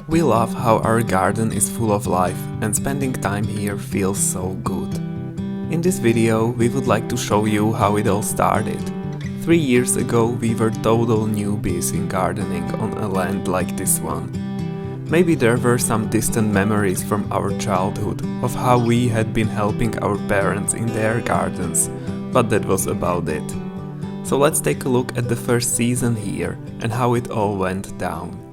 We love how our garden is full of life and spending time here feels so good. In this video we would like to show you how it all started. 3 years ago we were total newbies in gardening on a land like this one. Maybe there were some distant memories from our childhood of how we had been helping our parents in their gardens, but that was about it. So let's take a look at the first season here and how it all went down.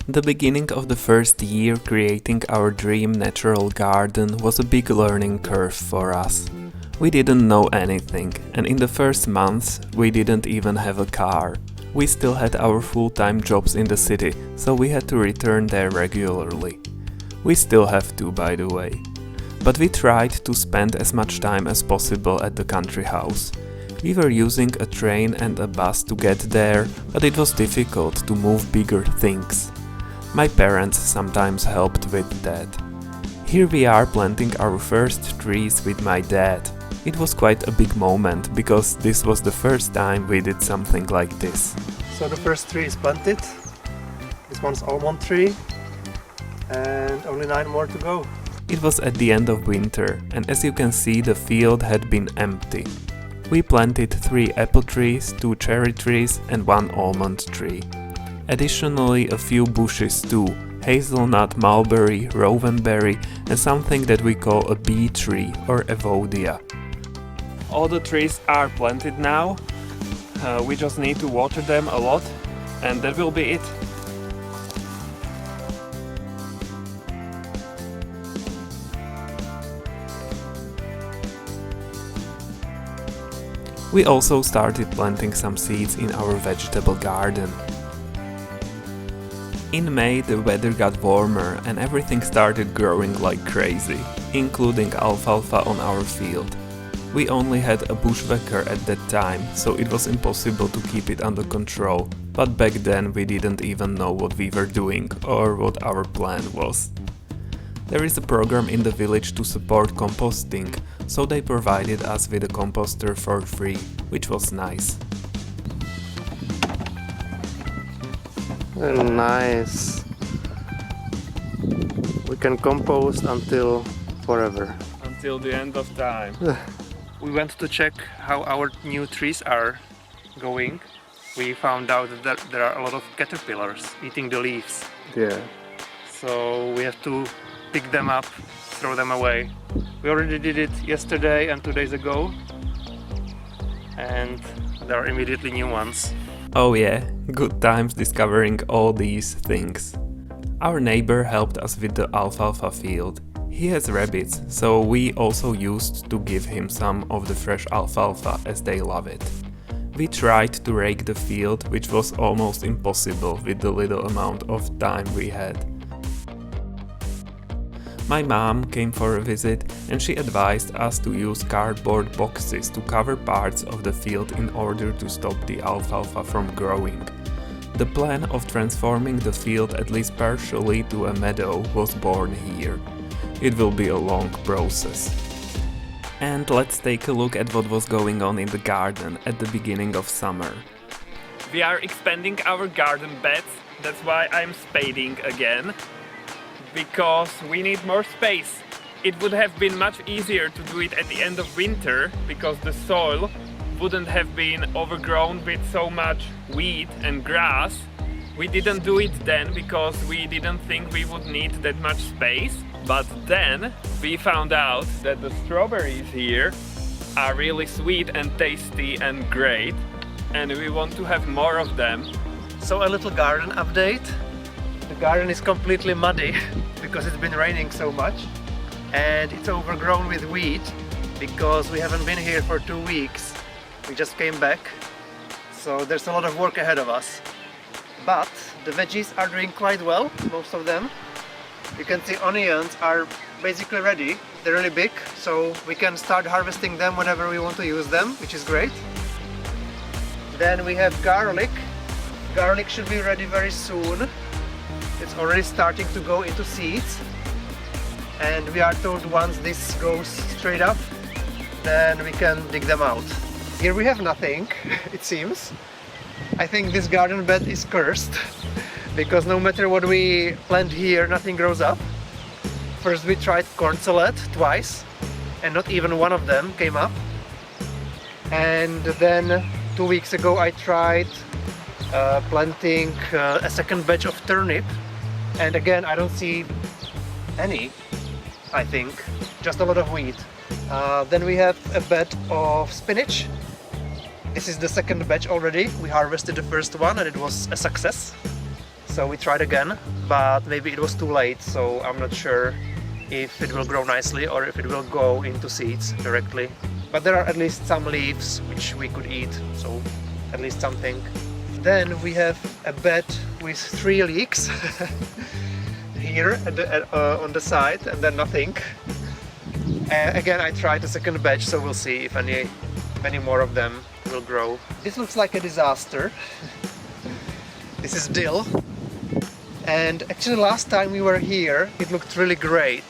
The beginning of the first year creating our dream natural garden was a big learning curve for us. We didn't know anything, and in the first months we didn't even have a car. We still had our full-time jobs in the city, so we had to return there regularly. We still have to, by the way. But we tried to spend as much time as possible at the country house. We were using a train and a bus to get there, but it was difficult to move bigger things. My parents sometimes helped with that. Here we are planting our first trees with my dad. It was quite a big moment because this was the first time we did something like this. So the first tree is planted. This one's almond tree and only 9 more to go. It was at the end of winter and as you can see the field had been empty. We planted 3 apple trees, 2 cherry trees and 1 almond tree. Additionally a few bushes too, hazelnut, mulberry, rowanberry and something that we call a bee tree or evodia. All the trees are planted now, we just need to water them a lot and that will be it. We also started planting some seeds in our vegetable garden. In May the weather got warmer and everything started growing like crazy, including alfalfa on our field. We only had a bushwhacker at that time, so it was impossible to keep it under control, but back then we didn't even know what we were doing or what our plan was. There is a program in the village to support composting, so they provided us with a composter for free, which was nice. Nice. We can compost until forever. Until the end of time. We went to check how our new trees are going. We found out that there are a lot of caterpillars eating the leaves. Yeah. So we have to pick them up, throw them away. We already did it yesterday and 2 days ago. And there are immediately new ones. Oh yeah, good times discovering all these things. Our neighbor helped us with the alfalfa field. He has rabbits, so we also used to give him some of the fresh alfalfa as they love it. We tried to rake the field, which was almost impossible with the little amount of time we had. My mom came for a visit and she advised us to use cardboard boxes to cover parts of the field in order to stop the alfalfa from growing. The plan of transforming the field at least partially to a meadow was born here. It will be a long process. And let's take a look at what was going on in the garden at the beginning of summer. We are expanding our garden beds, that's why I'm spading again. Because we need more space. It would have been much easier to do it at the end of winter because the soil wouldn't have been overgrown with so much weed and grass. We didn't do it then because we didn't think we would need that much space. But then we found out that the strawberries here are really sweet and tasty and great and we want to have more of them. So a little garden update. The garden is completely muddy because it's been raining so much and it's overgrown with weed because we haven't been here for 2 weeks. We just came back, so there's a lot of work ahead of us. But the veggies are doing quite well, most of them. You can see onions are basically ready. They're really big, so we can start harvesting them whenever we want to use them, which is great. Then we have garlic. Garlic should be ready very soon. It's already starting to go into seeds. And we are told once this goes straight up, then we can dig them out. Here we have nothing, it seems. I think this garden bed is cursed because no matter what we plant here, nothing grows up. First we tried corn salad twice and not even one of them came up. And then 2 weeks ago I tried planting a second batch of turnip, and again I don't see any, I think, just a lot of weed. Then we have a bed of spinach. This is the second batch already. We harvested the first one and it was a success. So we tried again, but maybe it was too late, so I'm not sure if it will grow nicely or if it will go into seeds directly. But there are at least some leaves which we could eat, so at least something. Then we have a bed with 3 leeks here on the side, and then nothing. Again, I tried the second batch, so we'll see if any more of them will grow. This looks like a disaster. This is dill. And actually last time we were here, it looked really great.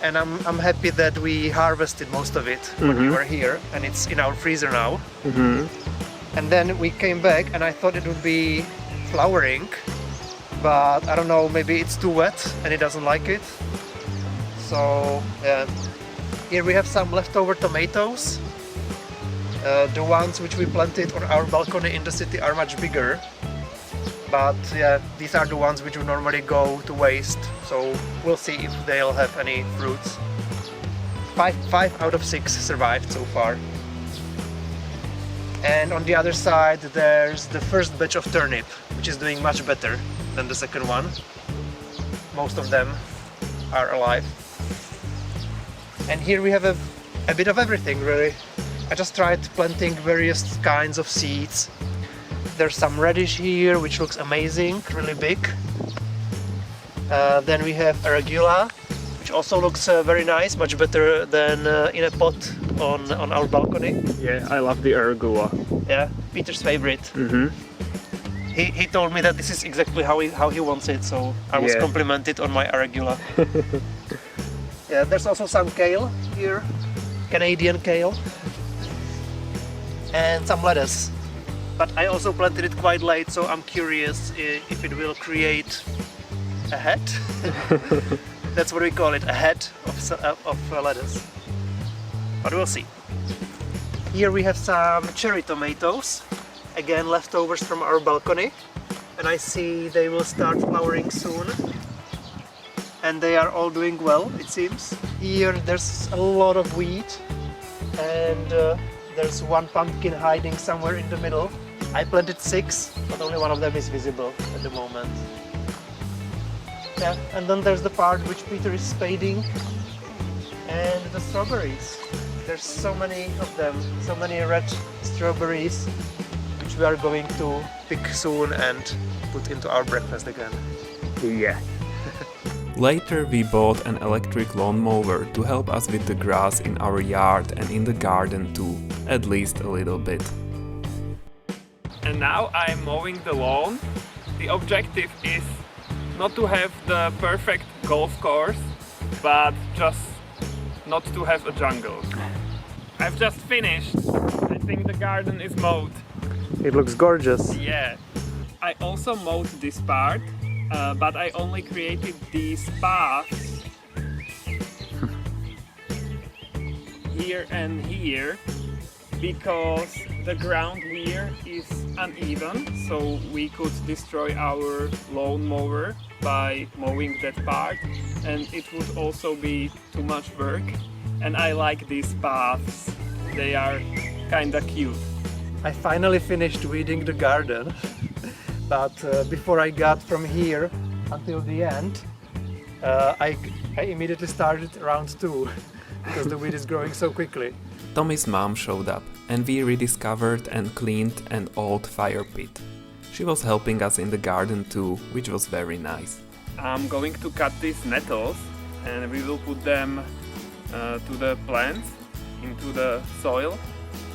And I'm happy that we harvested most of it when we were here, and it's in our freezer now. And then we came back and I thought it would be flowering, but I don't know, maybe it's too wet and it doesn't like it. So yeah. Here we have some leftover tomatoes. The ones which we planted on our balcony in the city are much bigger. But yeah, these are the ones which would normally go to waste. So we'll see if they'll have any fruits. 5 out of 6 survived so far. And on the other side there's the first batch of turnip, which is doing much better than the second one. Most of them are alive. And here we have a bit of everything really. I just tried planting various kinds of seeds. There's some radish here, which looks amazing, really big. Then we have arugula, which also looks very nice, much better than in a pot on our balcony. Yeah, I love the arugula. Yeah, Peter's favorite. He told me that this is exactly how he wants it, so I was complimented on my arugula. Yeah, there's also some kale here, Canadian kale, and some lettuce. But I also planted it quite late, so I'm curious if it will create a head. That's what we call it, a head of lettuce. But we'll see. Here we have some cherry tomatoes, again leftovers from our balcony, and I see they will start flowering soon. And they are all doing well, it seems. Here there's a lot of wheat, and there's one pumpkin hiding somewhere in the middle. I planted 6, but only one of them is visible at the moment. Yeah, and then there's the part which Peter is spading, and the strawberries. There's so many of them, so many red strawberries, which we are going to pick soon and put into our breakfast again. Yeah. Later we bought an electric lawnmower to help us with the grass in our yard and in the garden too, at least a little bit. And now I'm mowing the lawn. The objective is not to have the perfect golf course, but just not to have a jungle. I've just finished. I think the garden is mowed. It looks gorgeous. Yeah. I also mowed this part, but I only created these paths here and here because the ground here is uneven, so we could destroy our lawnmower by mowing that part, and it would also be too much work. And I like these paths, they are kinda cute. I finally finished weeding the garden, but before I got from here until the end, I immediately started round 2 because the weed is growing so quickly. Tommy's mom showed up and we rediscovered and cleaned an old fire pit. She was helping us in the garden too, which was very nice. I'm going to cut these nettles and we will put them to the plants, into the soil,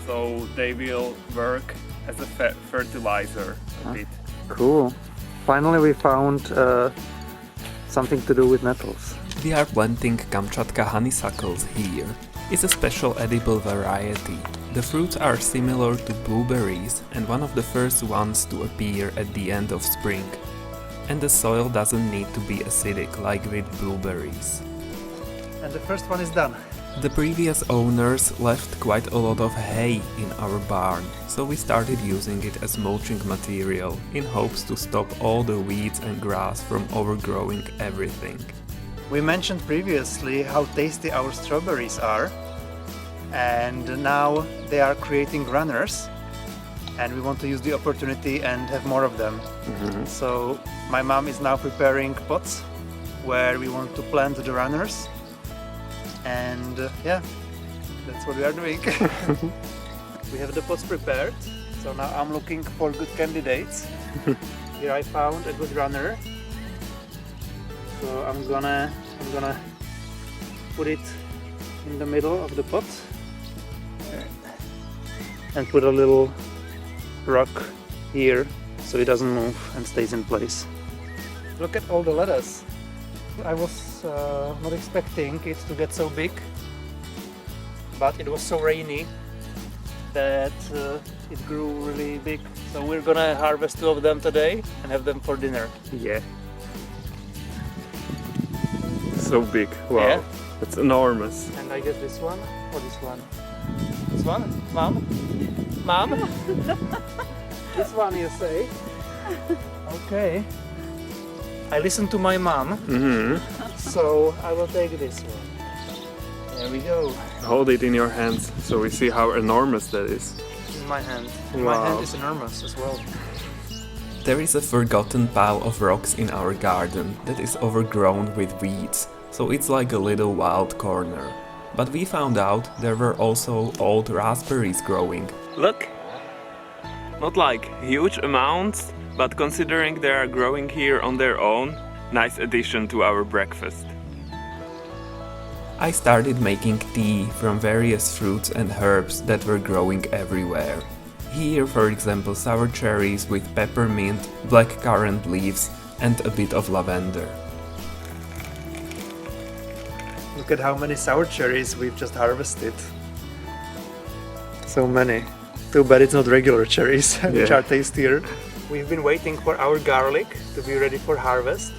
so they will work as a fertilizer a bit. Cool. Finally we found something to do with nettles. We are planting Kamchatka honeysuckles here. It's a special edible variety. The fruits are similar to blueberries and one of the first ones to appear at the end of spring. And the soil doesn't need to be acidic like with blueberries. And the first one is done. The previous owners left quite a lot of hay in our barn, so we started using it as mulching material in hopes to stop all the weeds and grass from overgrowing everything. We mentioned previously how tasty our strawberries are, and now they are creating runners, and we want to use the opportunity and have more of them. So my mom is now preparing pots where we want to plant the runners, and yeah, that's what we are doing. We have the pots prepared, so now I'm looking for good candidates. Here I found a good runner, so I'm gonna put it in the middle of the pot and put a little rock here so it doesn't move and stays in place. Look at all the lettuce. I was not expecting it to get so big, but it was so rainy that it grew really big. So we're gonna harvest 2 of them today and have them for dinner. Yeah. So big, wow. Yeah. That's enormous. And I guess this one or this one? This one? Mom? Mom? This one you say? Okay. I listened to my mom, so I will take this one. There we go. Hold it in your hands so we see how enormous that is. In my hand. Wow. My hand is enormous as well. There is a forgotten pile of rocks in our garden that is overgrown with weeds, so it's like a little wild corner. But we found out there were also old raspberries growing. Look! Not like huge amounts, but considering they are growing here on their own, nice addition to our breakfast. I started making tea from various fruits and herbs that were growing everywhere. Here, for example, sour cherries with peppermint, blackcurrant leaves and a bit of lavender. Look at how many sour cherries we've just harvested. So many. Too bad it's not regular cherries, which are tastier. We've been waiting for our garlic to be ready for harvest,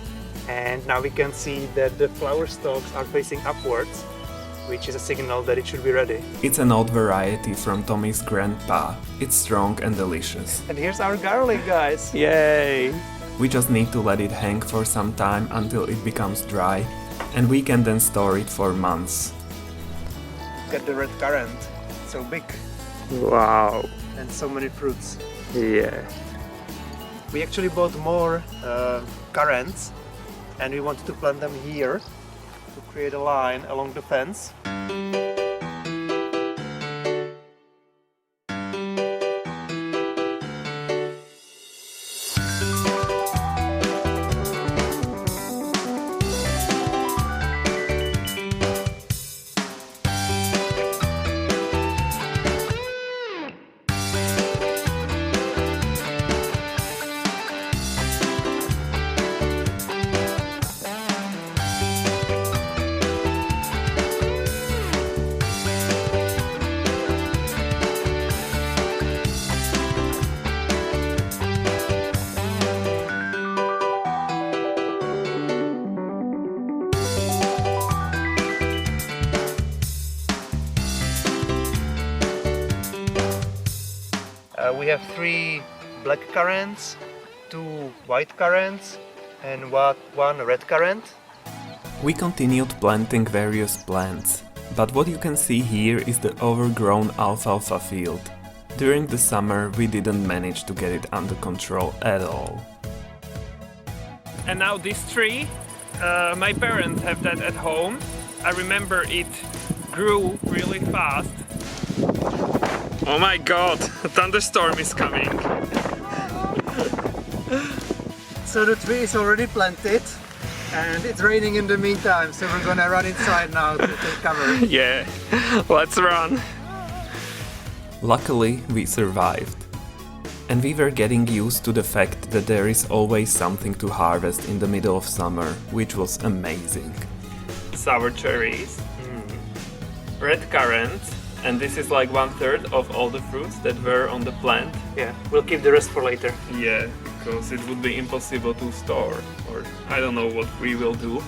and now we can see that the flower stalks are facing upwards, which is a signal that it should be ready. It's an old variety from Tommy's grandpa. It's strong and delicious. And here's our garlic, guys! Yay! We just need to let it hang for some time until it becomes dry, and we can then store it for months. Look at the red currant, so big, Wow! and so many fruits. Yeah. We actually bought more currants, and we wanted to plant them here to create a line along the fence. We have 3 black currants, 2 white currants, and 1 red currant. We continued planting various plants, but what you can see here is the overgrown alfalfa field. During the summer we didn't manage to get it under control at all. And now this tree, my parents have that at home. I remember it grew really fast. Oh my god, a thunderstorm is coming! So the tree is already planted, and it's raining in the meantime, so we're gonna run inside now to take cover. Yeah, let's run! Luckily, we survived. And we were getting used to the fact that there is always something to harvest in the middle of summer, which was amazing. Sour cherries, red currants, And this is like 1/3 of all the fruits that were on the plant. Yeah, we'll keep the rest for later. Yeah, because it would be impossible to store, or I don't know what we will do.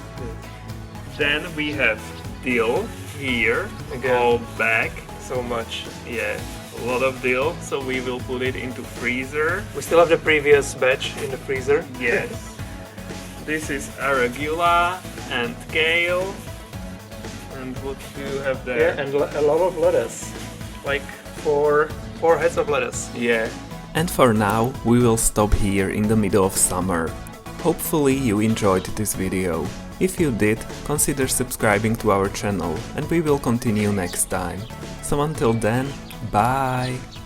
Then we have dill here, Again. all back. So much. Yeah, a lot of dill, so we will put it into freezer. We still have the previous batch in the freezer. Yes. This is arugula and kale. And what do you have there? Yeah, and a lot of lettuce. Like four heads of lettuce. Yeah. And for now, we will stop here in the middle of summer. Hopefully you enjoyed this video. If you did, consider subscribing to our channel and we will continue next time. So until then, bye!